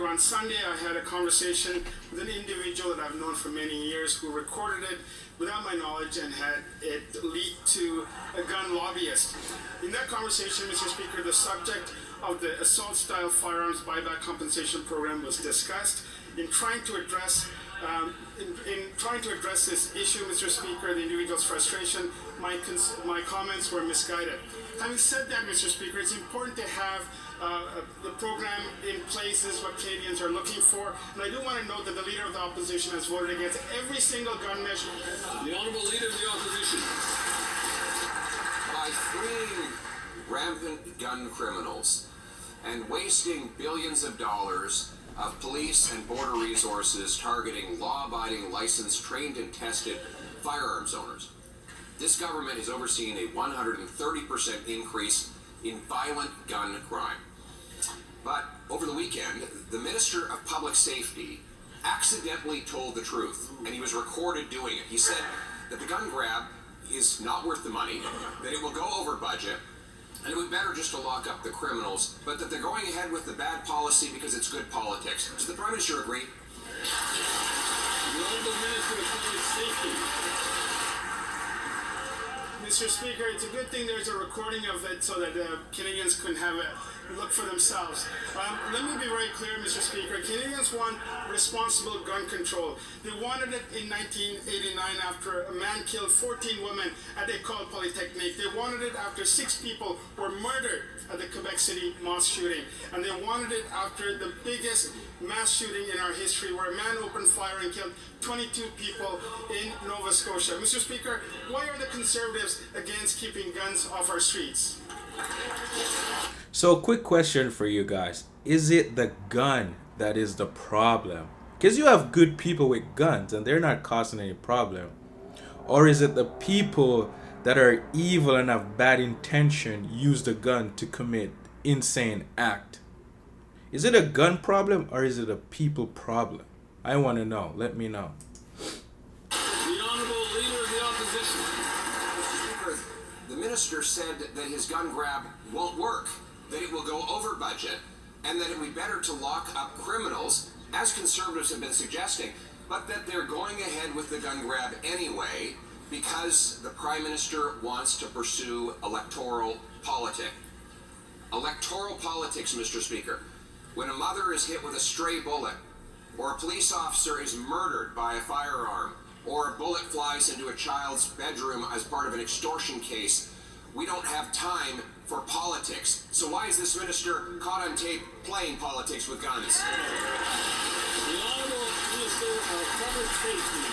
Speaker, on Sunday I had a conversation with an individual that I've known for many years who recorded it without my knowledge and had it leaked to a gun lobbyist. In that conversation, Mr. Speaker, the subject of the assault-style firearms buyback compensation program was discussed. In trying to address this issue, Mr. Speaker, the individual's frustration, my comments were misguided. Having said that, Mr. Speaker, it's important to have the program in place is what Canadians are looking for. And I do want to note that the Leader of the Opposition has voted against every single gun measure. The Honourable Leader of the Opposition. By freeing rampant gun criminals and wasting billions of dollars of police and border resources targeting law-abiding, licensed, trained and tested firearms owners, this government has overseen a 130% increase in violent gun crime. But over the weekend, the Minister of Public Safety accidentally told the truth, and he was recorded doing it. He said that the gun grab is not worth the money, that it will go over budget, and it would be better just to lock up the criminals, but that they're going ahead with the bad policy because it's good politics. Does the Prime Minister agree? The Honourable Minister of Public Safety. Mr. Speaker, it's a good thing there's a recording of it so that Canadians can have a look for themselves. Let me be very clear, Mr. Speaker. Canadians want responsible gun control. They wanted it in 1989 after a man killed 14 women at École Polytechnique. They wanted it after 6 people were murdered at the Quebec City mosque shooting. And they wanted it after the biggest mass shooting in our history where a man opened fire and killed 22 people in Nova Scotia. Mr. Speaker, why are the Conservatives against keeping guns off our streets? So, quick question for you guys. Is it the gun that is the problem? Because you have good people with guns and they're not causing any problem. Or is it the people that are evil and have bad intention use the gun to commit insane act? Is it a gun problem or is it a people problem? I want to know. Let me know. The Honourable Leader of the Opposition. Mr. Speaker, the Minister said that his gun grab won't work, that it will go over budget, and that it would be better to lock up criminals, as Conservatives have been suggesting, but that they're going ahead with the gun grab anyway because the Prime Minister wants to pursue electoral politics. Electoral politics, Mr. Speaker. When a mother is hit with a stray bullet, or a police officer is murdered by a firearm, or a bullet flies into a child's bedroom as part of an extortion case, we don't have time for politics. So why is this minister caught on tape playing politics with guns? The Honourable Minister of Public Safety.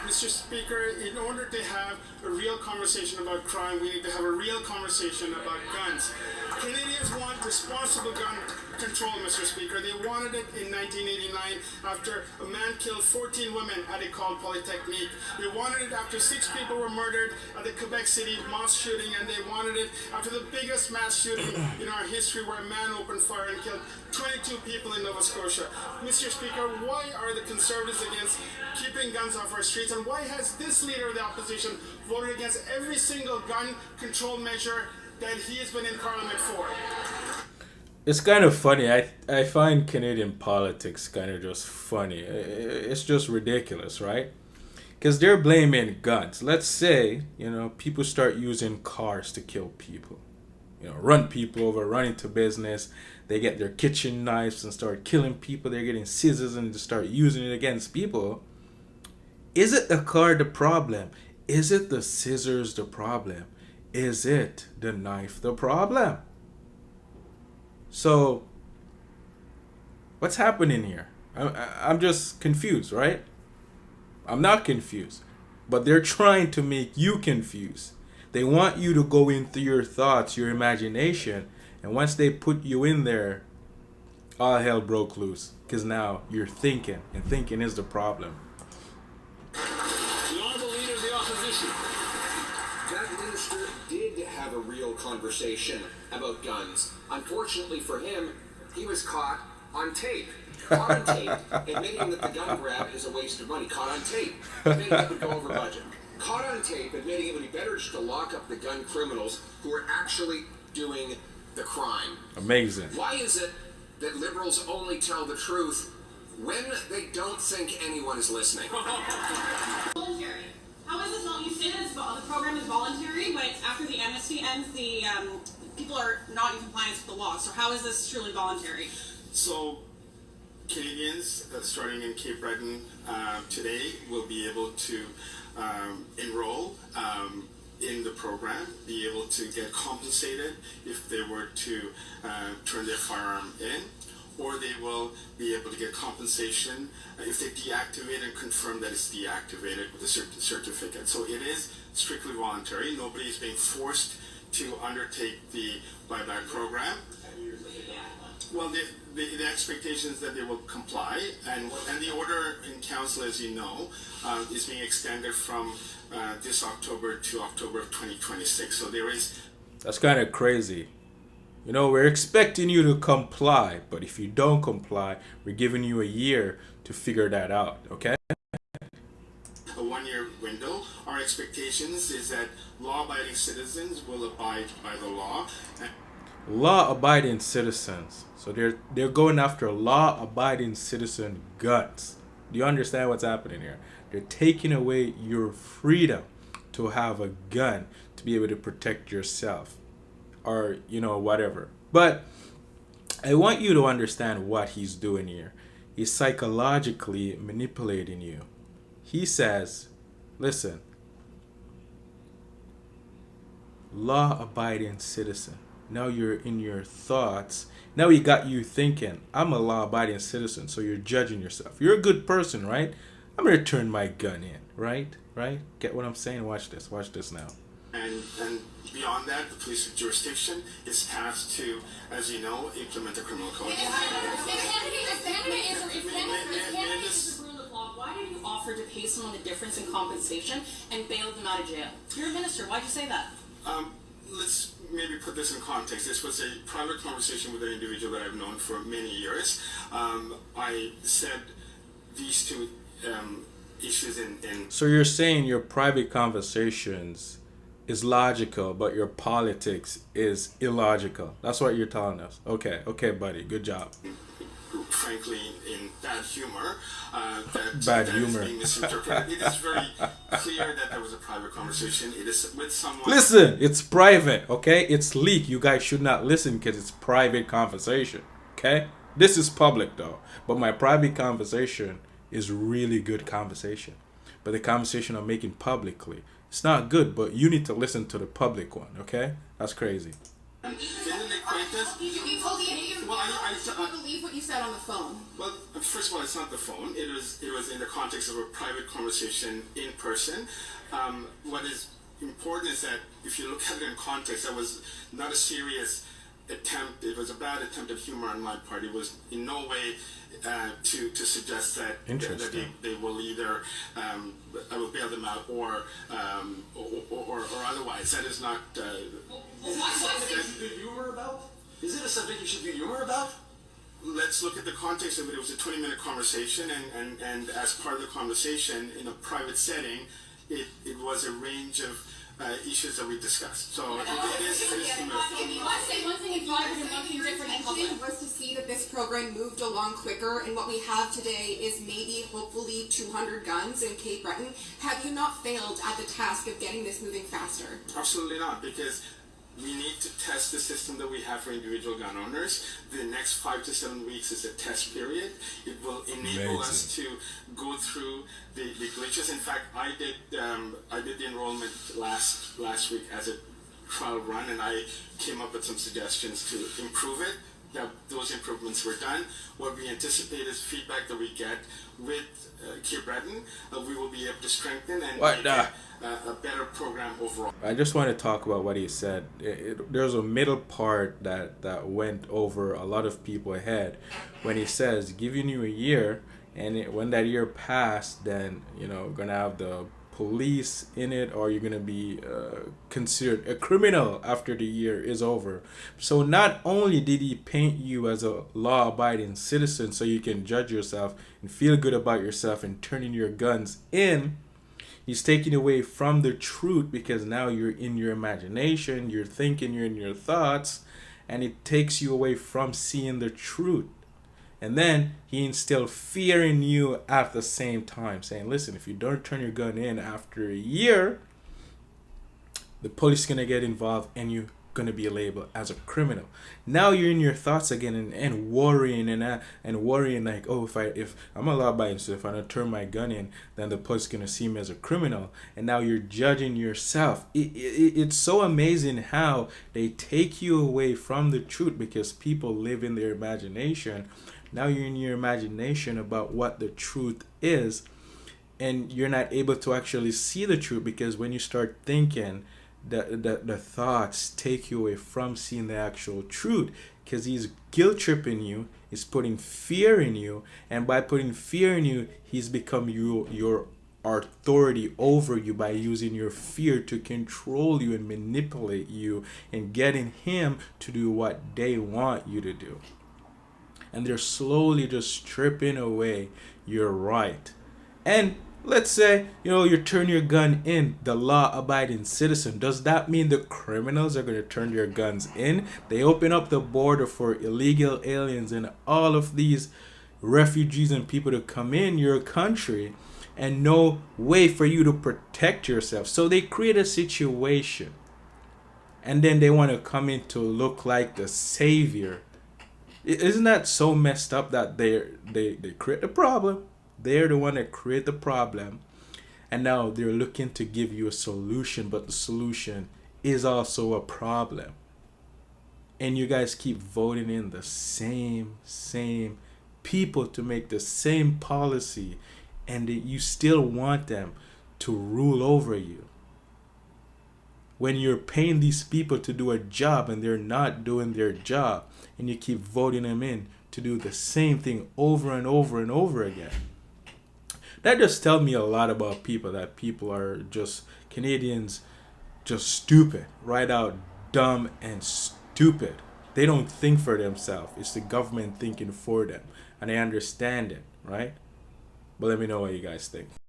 Mr. Speaker, in order to have a real conversation about crime, we need to have a real conversation about guns. Canadians want responsible gun control, Mr. Speaker. They wanted it in 1989 after a man killed 14 women at École Polytechnique. They wanted it after 6 people were murdered at the Quebec City mosque shooting, and they wanted it after the biggest mass shooting in our history where a man opened fire and killed 22 people in Nova Scotia. Mr. Speaker, why are the Conservatives against keeping guns off our streets, and why has this Leader of the Opposition voted against every single gun control measure that he has been in Parliament for? It's kind of funny. I find Canadian politics kind of just funny. It's just ridiculous, right? Because they're blaming guns. Let's say, people start using cars to kill people. Run people over, run into business. They get their kitchen knives and start killing people. They're getting scissors and just start using it against people. Is it the car the problem? Is it the scissors the problem? Is it the knife the problem? So, what's happening here? I'm just confused, right? I'm not confused. But they're trying to make you confused. They want you to go into your thoughts, your imagination. And once they put you in there, all hell broke loose. Because now you're thinking. And thinking is the problem. The Honourable Leader of the Opposition. That minister did have a real conversation about guns. Unfortunately for him, he was caught on tape. Caught on tape, admitting that the gun grab is a waste of money. Caught on tape, admitting it would go over budget. Caught on tape, admitting it would be better just to lock up the gun criminals who are actually doing the crime. Amazing. Why is it that liberals only tell the truth when they don't think anyone is listening. Voluntary. How is this not? You say that the program is voluntary, but after the amnesty ends, the people are not in compliance with the law. So how is this truly voluntary? So Canadians starting in Cape Breton today will be able to enroll in the program, be able to get compensated if they were to turn their firearm in, or they will be able to get compensation if they deactivate and confirm that it's deactivated with a certificate. So it is strictly voluntary. Nobody is being forced to undertake the buyback program. Well, the expectation is that they will comply, and the order in council, as you know, is being extended from this October to October of 2026. So there is... That's kind of crazy. You know, we're expecting you to comply, but if you don't comply, we're giving you a year to figure that out, okay? A one-year window. Our expectations is that law-abiding citizens will abide by the law. Law-abiding citizens. So they're going after law-abiding citizen guns. Do you understand what's happening here? They're taking away your freedom to have a gun to be able to protect yourself, or whatever. But I want you to understand what he's doing here. He's psychologically manipulating you. He says, listen, law-abiding citizen. Now you're in your thoughts. Now he got you thinking, I'm a law-abiding citizen, so you're judging yourself. You're a good person, right? I'm going to turn my gun in, right? Right? Get what I'm saying? Watch this. Watch this now. And beyond that, the police jurisdiction is tasked to, as you know, implement the criminal code. If Canada is the rule of law, why did you offer to pay someone the difference in compensation and bail them out of jail? You're a minister. Why'd you say that? Let's maybe put this in context. This was a private conversation with an individual that I've known for many years. I said these two issues in... So you're saying your private conversations is logical, but your politics is illogical. That's what you're telling us. Okay, buddy. Good job. Frankly, in bad humor, Bad that humor. is being misinterpreted. It is very clear that there was a private conversation. It is with someone... Listen, it's private, okay? It's leaked. You guys should not listen because it's private conversation, okay? This is public, though. But my private conversation is really good conversation. But the conversation I'm making publicly, it's not good, but you need to listen to the public one, okay? That's crazy. Didn't they quote this? You told me I believe what you said on the phone. Well, first of all, it's not the phone. It was in the context of a private conversation in person. What is important is that if you look at it in context, that was not a serious attempt. It was a bad attempt at humor on my part. It was in no way to suggest that they will either I will bail them out or otherwise. That is not. Is it something you should do humor about? Is it a subject you should do humor about? Let's look at the context of it. It was a 20-minute conversation, and as part of the conversation in a private setting, it was a range of issues that we discussed. So it is One thing in private and one thing different in public. Was to see that this program moved along quicker, and what we have today is maybe, hopefully, 200 guns in Cape Breton. Have you not failed at the task of getting this moving faster? Absolutely not, because we need to test the system that we have for individual gun owners. The next 5 to 7 weeks is a test period. It will enable us to go through the glitches. In fact, I did the enrollment last week as a trial run, and I came up with some suggestions to improve it. Those improvements were done. What we anticipate is feedback that we get with Cape Breton. We will be able to strengthen and make a better program overall. I just want to talk about what he said. There's a middle part that went over a lot of people's head when he says giving you a year, and when that year passed, then gonna have the police in it, or you're gonna be considered a criminal after the year is over. So not only did he paint you as a law-abiding citizen so you can judge yourself and feel good about yourself and turning your guns in, he's taking away from the truth, because now you're in your imagination, you're thinking, you're in your thoughts, and it takes you away from seeing the truth. And then he instilled fear in you at the same time, saying, listen, if you don't turn your gun in after a year, the police is going to get involved and you're going to be labeled as a criminal. Now you're in your thoughts again, and worrying and worrying like, oh, if I'm a law-abiding, so if I don't turn my gun in, then the police is going to see me as a criminal. And now you're judging yourself. It's so amazing how they take you away from the truth because people live in their imagination. Now you're in your imagination about what the truth is, and you're not able to actually see the truth, because when you start thinking, the thoughts take you away from seeing the actual truth, because he's guilt tripping you, he's putting fear in you, and by putting fear in you, he's become your authority over you by using your fear to control you and manipulate you and getting him to do what they want you to do. And they're slowly just stripping away your right. And let's say, you turn your gun in, the law-abiding citizen. Does that mean the criminals are going to turn their guns in? They open up the border for illegal aliens and all of these refugees and people to come in your country, and no way for you to protect yourself. So they create a situation, and then they want to come in to look like the savior. Isn't that so messed up that they create the problem? They're the one that create the problem, and now they're looking to give you a solution, but the solution is also a problem. And you guys keep voting in the same people to make the same policy, and you still want them to rule over you. When you're paying these people to do a job and they're not doing their job, and you keep voting them in to do the same thing over and over and over again. That just tells me a lot about people, that people are just, Canadians, just stupid, right out dumb and stupid. They don't think for themselves. It's the government thinking for them, and I understand it, right? But let me know what you guys think.